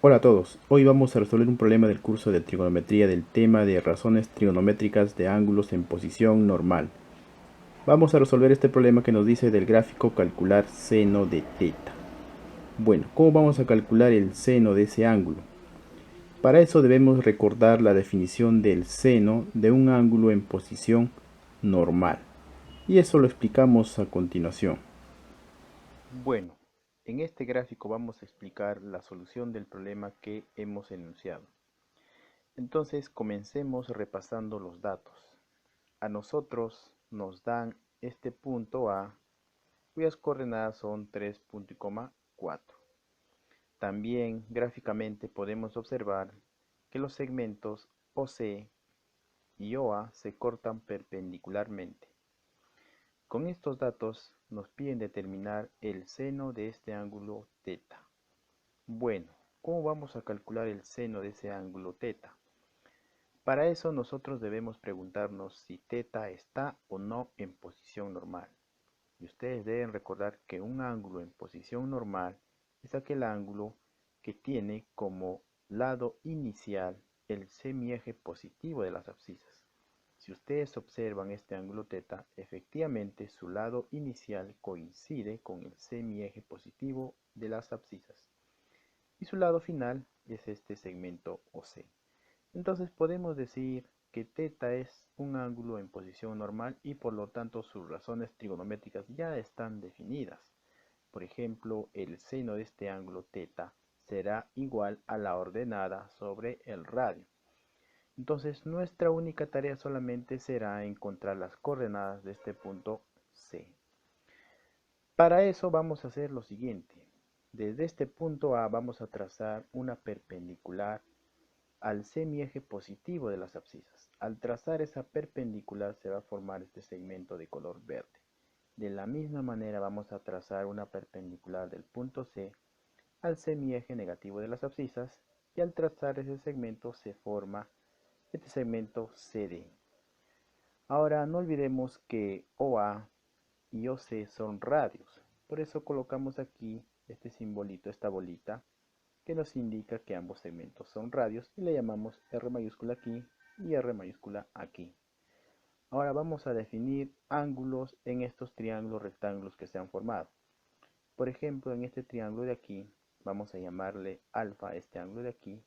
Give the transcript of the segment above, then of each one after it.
Hola a todos, hoy vamos a resolver un problema del curso de trigonometría del tema de razones trigonométricas de ángulos en posición normal. Vamos a resolver este problema que nos dice del gráfico calcular seno de teta. Bueno, ¿cómo vamos a calcular el seno de ese ángulo? Para eso debemos recordar la definición del seno de un ángulo en posición normal. Y eso lo explicamos a continuación. Bueno, en este gráfico vamos a explicar la solución del problema que hemos enunciado. Entonces comencemos repasando los datos. A nosotros nos dan este punto A, cuyas coordenadas son 3,4. También gráficamente podemos observar que los segmentos OC y OA se cortan perpendicularmente. Con estos datos nos piden determinar el seno de este ángulo θ. Bueno, ¿cómo vamos a calcular el seno de ese ángulo θ? Para eso nosotros debemos preguntarnos si θ está o no en posición normal. Y ustedes deben recordar que un ángulo en posición normal es aquel ángulo que tiene como lado inicial el semieje positivo de las abscisas. Si ustedes observan este ángulo θ, efectivamente su lado inicial coincide con el semieje positivo de las abscisas. Y su lado final es este segmento OC. Entonces podemos decir que θ es un ángulo en posición normal y por lo tanto sus razones trigonométricas ya están definidas. Por ejemplo, el seno de este ángulo θ será igual a la ordenada sobre el radio. Entonces nuestra única tarea solamente será encontrar las coordenadas de este punto C. Para eso vamos a hacer lo siguiente. Desde este punto A vamos a trazar una perpendicular al semieje positivo de las abscisas. Al trazar esa perpendicular se va a formar este segmento de color verde. De la misma manera vamos a trazar una perpendicular del punto C al semieje negativo de las abscisas y al trazar ese segmento se forma este segmento CD. Ahora no olvidemos que OA y OC son radios. Por eso colocamos aquí este simbolito, esta bolita, que nos indica que ambos segmentos son radios y le llamamos R mayúscula aquí y R mayúscula aquí. Ahora vamos a definir ángulos en estos triángulos rectángulos que se han formado. Por ejemplo, en este triángulo de aquí vamos a llamarle alfa a este ángulo de aquí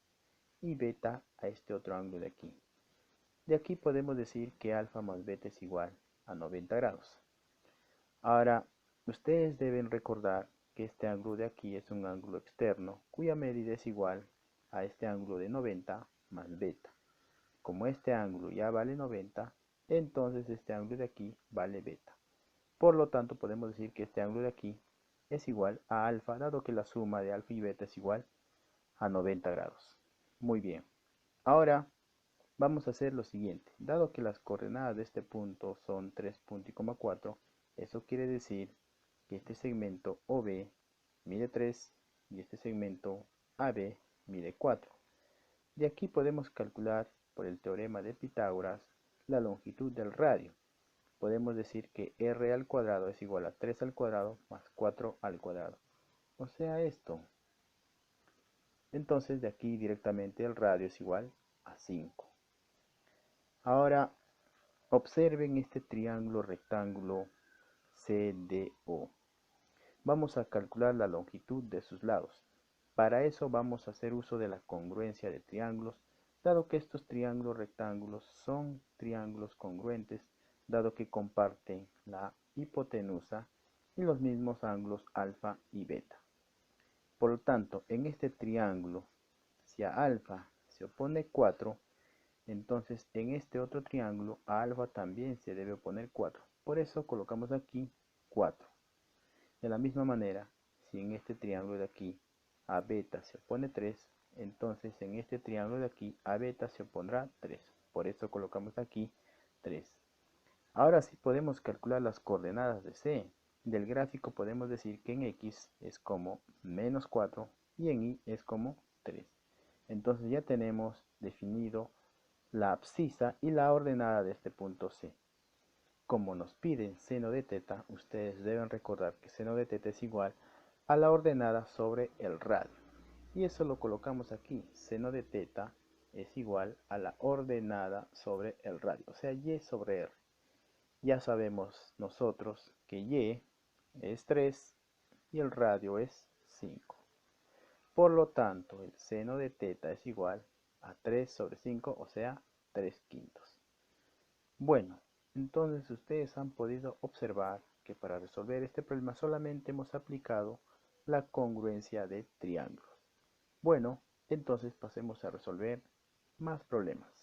y beta a este otro ángulo de aquí. De aquí podemos decir que alfa más beta es igual a 90 grados. Ahora, ustedes deben recordar que este ángulo de aquí es un ángulo externo cuya medida es igual a este ángulo de 90 más beta. Como este ángulo ya vale 90, entonces este ángulo de aquí vale beta. Por lo tanto, podemos decir que este ángulo de aquí es igual a alfa, dado que la suma de alfa y beta es igual a 90 grados. Muy bien. Ahora vamos a hacer lo siguiente. Dado que las coordenadas de este punto son 3,4, eso quiere decir que este segmento OB mide 3 y este segmento AB mide 4. De aquí podemos calcular por el teorema de Pitágoras la longitud del radio. Podemos decir que r al cuadrado es igual a 3 al cuadrado más 4 al cuadrado. O sea esto. Entonces de aquí directamente el radio es igual a 5. Ahora observen este triángulo rectángulo CDO. Vamos a calcular la longitud de sus lados. Para eso vamos a hacer uso de la congruencia de triángulos, dado que estos triángulos rectángulos son triángulos congruentes, dado que comparten la hipotenusa y los mismos ángulos alfa y beta. Por lo tanto, en este triángulo, si a alfa se opone 4, entonces en este otro triángulo a alfa también se debe oponer 4. Por eso colocamos aquí 4. De la misma manera, si en este triángulo de aquí a beta se opone 3, entonces en este triángulo de aquí a beta se opondrá 3. Por eso colocamos aquí 3. Ahora sí podemos calcular las coordenadas de C. Del gráfico podemos decir que en X es como menos 4 y en Y es como 3. Entonces ya tenemos definido la abscisa y la ordenada de este punto C. Como nos piden seno de θ, ustedes deben recordar que seno de θ es igual a la ordenada sobre el radio. Y eso lo colocamos aquí. Seno de teta es igual a la ordenada sobre el radio, o sea, y sobre r. Ya sabemos nosotros que y es 3 y el radio es 5. Por lo tanto, el seno de teta es igual a 3 sobre 5, o sea, 3 quintos. Bueno, entonces ustedes han podido observar que para resolver este problema solamente hemos aplicado la congruencia de triángulos. Bueno, entonces pasemos a resolver más problemas.